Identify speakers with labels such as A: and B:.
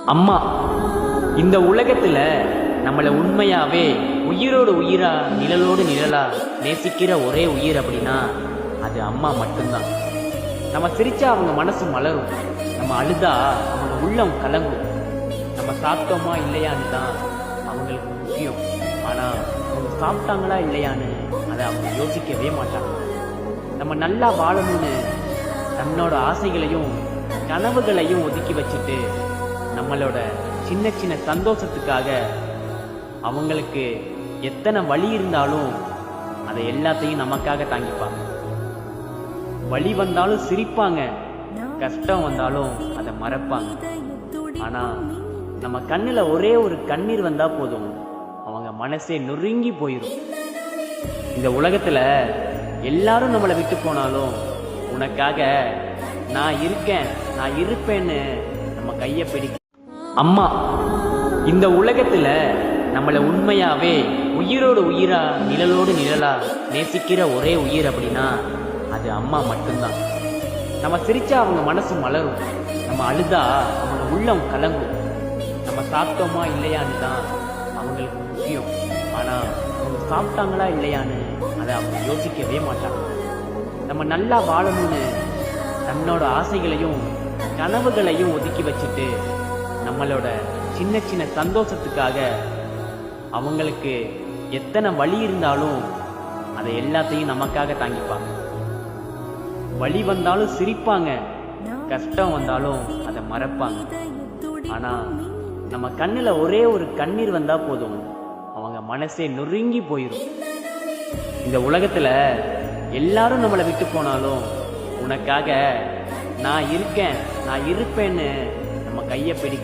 A: அம்மா இந்த உலகத்துல நம்மளை உண்மையாவே உயிரோடு உயிரா நிழலோடு நிழலா நேசிக்கிற ஒரே உயிர் அப்படின்னா அது அம்மா மட்டும்தான். நம்ம சிரிச்சா அவங்க மனசு மலரும், நம்ம அழுதா அவங்க உள்ளம் கலங்கும், நம்ம சாப்பிட்டோமா இல்லையான்னு தான் அவங்களுக்கு முக்கியம். ஆனா அவங்க சாப்பிட்டாங்களா இல்லையான்னு அதை அவங்க யோசிக்கவே மாட்டாங்க. நம்ம நல்லா வாழணும்னு தன்னோட ஆசைகளையும் கனவுகளையும் ஒதுக்கி வச்சுட்டு நம்மளோட சின்ன சின்ன சந்தோஷத்துக்காக அவங்களுக்கு எத்தனை வலி இருந்தாலும் அதை எல்லாத்தையும் நமக்காக தாங்கிப்பாங்க. வலி வந்தாலும் சிரிப்பாங்க, கஷ்டம் வந்தாலும் அதை மறப்பாங்க. ஆனா நம்ம கண்ணுல ஒரே ஒரு கண்ணீர் வந்தா போதும், அவங்க மனசே நொறுங்கி போயிடும். இந்த உலகத்துல எல்லாரும் நம்மளை விட்டு போனாலும் உனக்காக நான் இருக்கேன், நான் இருப்பேன்னு நம்ம கையை பிடிக்க அம்மா இந்த உலகத்துல நம்மளை உண்மையாவே உயிரோடு உயிரா நிழலோடு நிழலா நேசிக்கிற ஒரே உயிர் அப்படின்னா அது அம்மா மட்டும்தான். நம்ம சிரிச்சா அவங்க மனசு மலரும், நம்ம அழுதா அவங்க உள்ளம் கலங்கும், நம்ம சாப்பிட்டோமா இல்லையான்னு தான் அவங்களுக்கு முக்கியம். ஆனா அவங்க சாப்பிட்டாங்களா இல்லையான்னு அதை அவங்க யோசிக்கவே மாட்டாங்க. நம்ம நல்லா வாழணும்னு தன்னோட ஆசைகளையும் கனவுகளையும் ஒதுக்கி வச்சுட்டு நம்மளோட சின்ன சின்ன சந்தோஷத்துக்காக அவங்களுக்கு எத்தனை வலி இருந்தாலும் அதை எல்லாத்தையும் நமக்காக தாங்கிப்பாங்க. வலி வந்தாலும் சிரிப்பாங்க, கஷ்டம் வந்தாலும் அதை மறப்பாங்க. ஆனா நம்ம கண்ணுல ஒரே ஒரு கண்ணீர் வந்தா போதும், அவங்க மனசே நொறுங்கி போயிடும். இந்த உலகத்துல எல்லாரும் நம்மளை விட்டு போனாலும் உனக்காக நான் இருக்கேன், நான் இருப்பேன்னு நம்ம கையை பிடிக்க